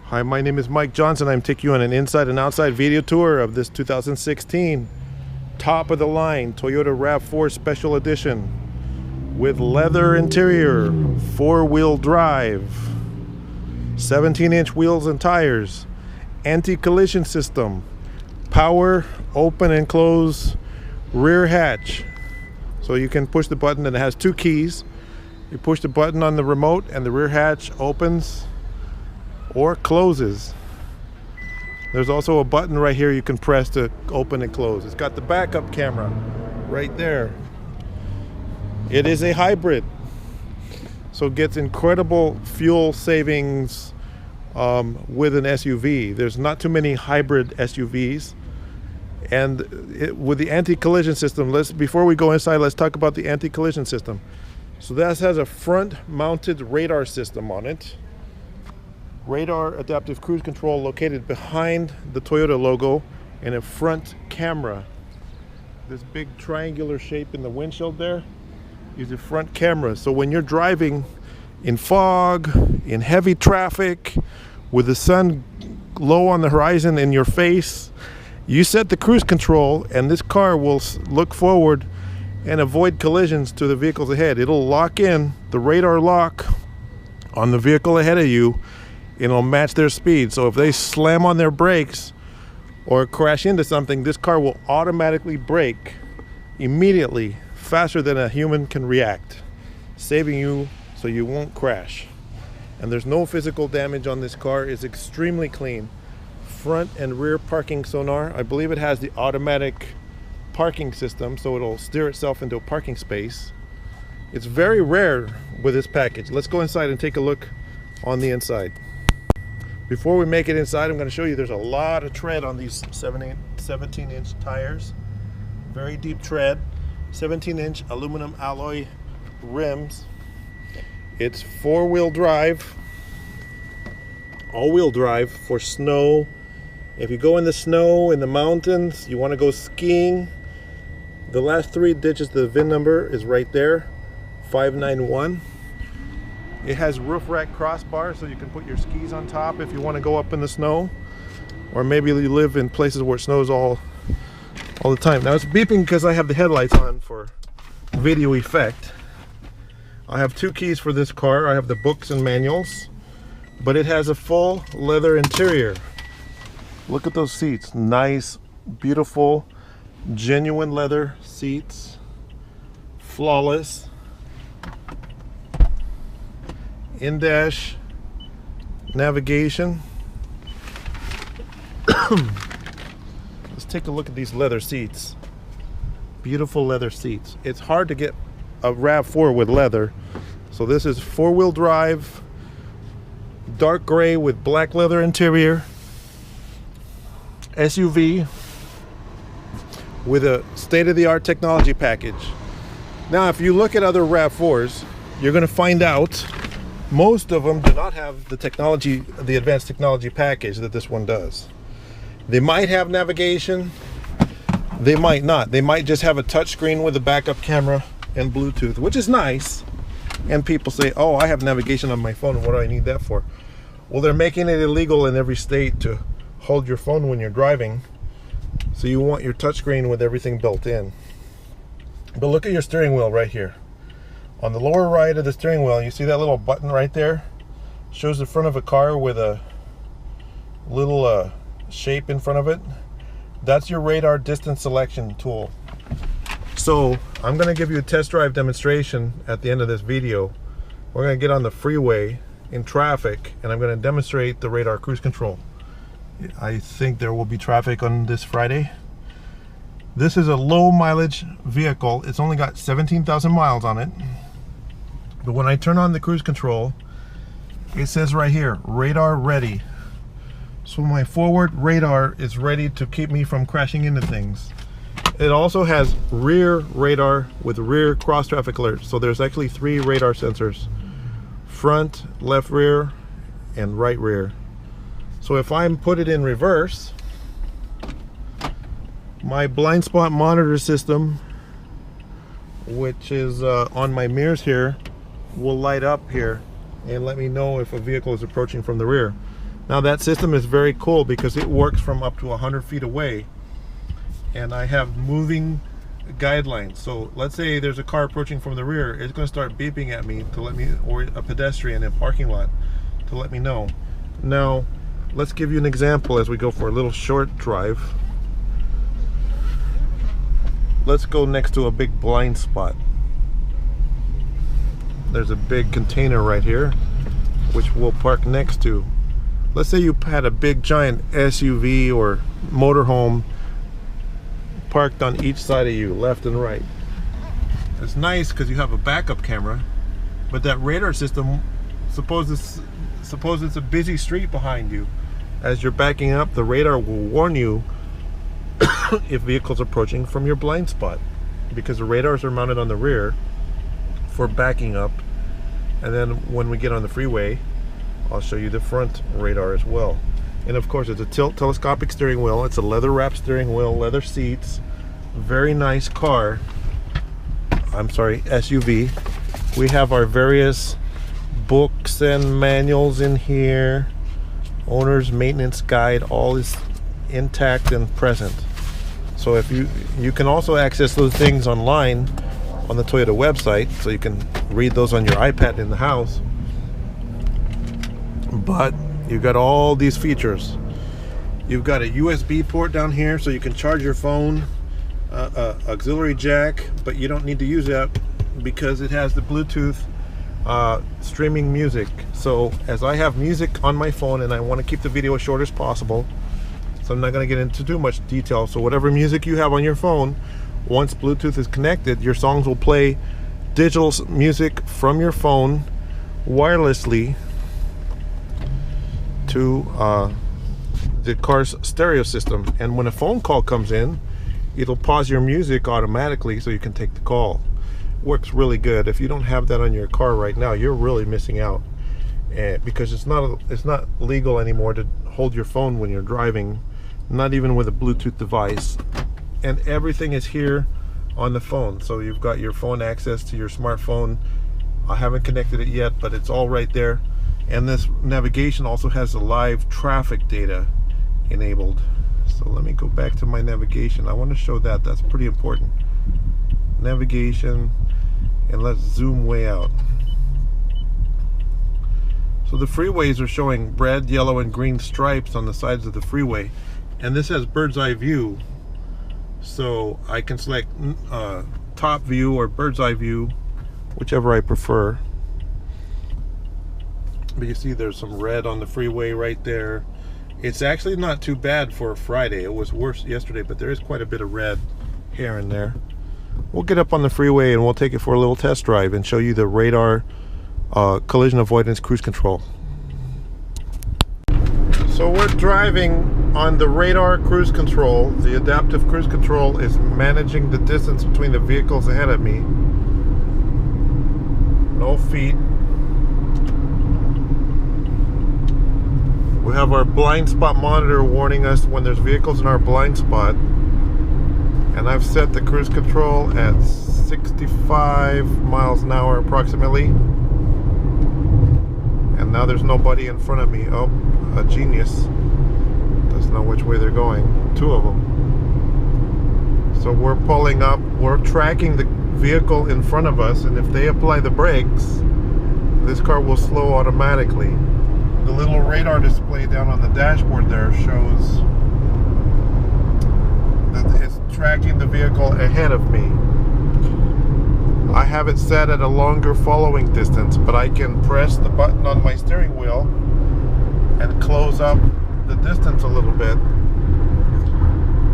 Hi, my name is Mike Johnson. I'm taking you on an inside and outside video tour of this 2016 top of the line Toyota Rav4 Special Edition with leather interior, 4-wheel drive, 17-inch wheels and tires, anti-collision system, power open and close rear hatch. So you can push the button and it has two keys. You push the button on the remote and the rear hatch opens or closes. There's also a button right here you can press to open and close. It's got the backup camera right there. It is a hybrid, so it gets incredible fuel savings with an SUV. There's not too many hybrid SUVs. And with the anti-collision system, before we go inside, let's talk about the anti-collision system. So this has a front-mounted radar system on it. Radar adaptive cruise control located behind the Toyota logo, and a front camera. This big triangular shape in the windshield there is a front camera. So when you're driving in fog, in heavy traffic, with the sun low on the horizon in your face, you set the cruise control and this car will look forward and avoid collisions to the vehicles ahead. It'll lock in the radar lock on the vehicle ahead of you. It'll match their speed. So if they slam on their brakes or crash into something, this car will automatically brake immediately, faster than a human can react, saving you so you won't crash. And there's no physical damage on this car. It's extremely clean. Front and rear parking sonar. I believe it has the automatic parking system, so it'll steer itself into a parking space. It's very rare with this package. Let's go inside and take a look on the inside. Before we make it inside, I'm going to show you there's a lot of tread on these 17-inch tires. Very deep tread. 17-inch aluminum alloy rims. It's 4-wheel drive, all-wheel drive for snow. If you go in the snow, in the mountains, you want to go skiing, the last 3 digits of the VIN number is right there, 591. It has roof rack crossbars, so you can put your skis on top if you want to go up in the snow, or maybe you live in places where it snows all the time. Now it's beeping because I have the headlights on for video effect. I have 2 keys for this car. I have the books and manuals, but it has a full leather interior. Look at those seats. Nice, beautiful, genuine leather seats. Flawless. In-dash navigation. Let's take a look at these leather seats. Beautiful leather seats. It's hard to get a Rav4 with leather. So this is 4-wheel drive, dark gray with black leather interior. SUV with a state-of-the-art technology package. Now, if you look at other Rav4s, you're going to find out most of them do not have the technology, the advanced technology package that this one does. They might have navigation, they might not. They might just have a touchscreen with a backup camera and Bluetooth, which is nice. And people say, oh, I have navigation on my phone, what do I need that for? Well, they're making it illegal in every state to hold your phone when you're driving, so you want your touchscreen with everything built in. But look at your steering wheel right here. On the lower right of the steering wheel, you see that little button right there? Shows the front of a car with a little shape in front of it. That's your radar distance selection tool. So I'm going to give you a test drive demonstration at the end of this video. We're going to get on the freeway in traffic, and I'm going to demonstrate the radar cruise control. I think there will be traffic on this Friday. This is a low mileage vehicle. It's only got 17,000 miles on it. But when I turn on the cruise control, it says right here, radar ready. So my forward radar is ready to keep me from crashing into things. It also has rear radar with rear cross traffic alert. So there's actually 3 radar sensors. Front, left rear, and right rear. So if I put it in reverse, my blind spot monitor system, which is on my mirrors here, will light up here and let me know if a vehicle is approaching from the rear. Now that system is very cool because it works from up to 100 feet away, and I have moving guidelines. So let's say there's a car approaching from the rear, it's going to start beeping at me to let me, or a pedestrian in a parking lot, to let me know. Now let's give you an example as we go for a little short drive. Let's go next to a big blind spot. There's a big container right here which we'll park next to. Let's say you had a big giant SUV or motorhome parked on each side of you, left and right. It's nice because you have a backup camera, but that radar system, suppose it's a busy street behind you. As you're backing up, the radar will warn you if vehicles are approaching from your blind spot, because the radars are mounted on the rear for backing up. And then when we get on the freeway, I'll show you the front radar as well. And of course, it's a telescopic steering wheel. It's a leather wrapped steering wheel, leather seats. Very nice car. I'm sorry, SUV. We have our various books and manuals in here. Owner's maintenance guide, all is intact and present. So if you can also access those things online on the Toyota website, so you can read those on your iPad in the house. But you've got all these features. You've got a USB port down here so you can charge your phone, auxiliary jack, but you don't need to use that because it has the Bluetooth streaming music. So as I have music on my phone and I want to keep the video as short as possible, so I'm not going to get into too much detail. So whatever music you have on your phone, once Bluetooth is connected, your songs will play digital music from your phone wirelessly to the car's stereo system. And when a phone call comes in, it'll pause your music automatically so you can take the call. Works really good. If you don't have that on your car right now, you're really missing out, because it's not legal anymore to hold your phone when you're driving, not even with a Bluetooth device. And everything is here on the phone. So you've got your phone access to your smartphone. I haven't connected it yet, but it's all right there. And this navigation also has the live traffic data enabled. So let me go back to my navigation. I want to show that. That's pretty important. Navigation, and let's zoom way out. So the freeways are showing red, yellow, and green stripes on the sides of the freeway, and this has bird's eye view. So I can select top view or bird's eye view, whichever I prefer. But you see there's some red on the freeway right there. It's actually not too bad for a Friday. It was worse yesterday, but there is quite a bit of red here and there. We'll get up on the freeway and we'll take it for a little test drive and show you the radar collision avoidance cruise control. So we're driving on the radar cruise control. The adaptive cruise control is managing the distance between the vehicles ahead of me. No feet. We have our blind spot monitor warning us when there's vehicles in our blind spot. And I've set the cruise control at 65 miles an hour approximately. And now there's nobody in front of me. Oh, a genius. Doesn't know which way they're going. Two of them. So we're pulling up. We're tracking the vehicle in front of us. And if they apply the brakes, this car will slow automatically. The little radar display down on the dashboard there shows that it's tracking the vehicle ahead of me. I have it set at a longer following distance, but I can press the button on my steering wheel and close up the distance a little bit,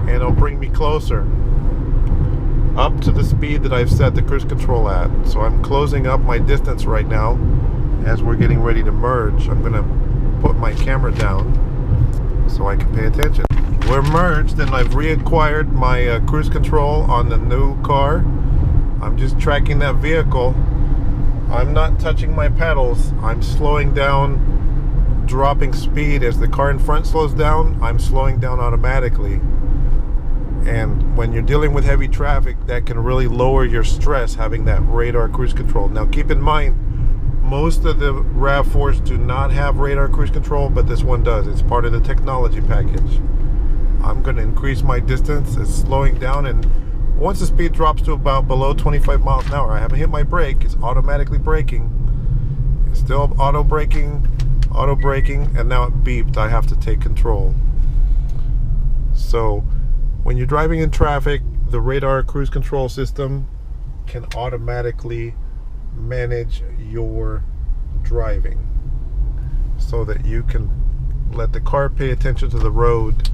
and it'll bring me closer up to the speed that I've set the cruise control at. So I'm closing up my distance right now as we're getting ready to merge. I'm going to put my camera down so I can pay attention. We're merged and I've reacquired my cruise control on the new car. I'm just tracking that vehicle. I'm not touching my pedals. I'm slowing down, dropping speed. As the car in front slows down, I'm slowing down automatically. And when you're dealing with heavy traffic, that can really lower your stress, having that radar cruise control. Now keep in mind, Most of the Rav4s do not have radar cruise control, but this one does. It's part of the technology package. I'm going to increase my distance. It's slowing down, and once the speed drops to about below 25 miles an hour, I haven't hit my brake. It's automatically braking. It's still auto braking, and now it beeped. I have to take control. So when you're driving in traffic, the radar cruise control system can automatically manage your driving so that you can let the car pay attention to the road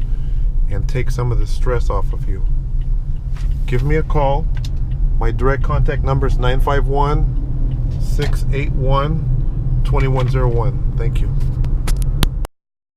and take some of the stress off of you. Give me a call. My direct contact number is 951-681-2101. Thank you.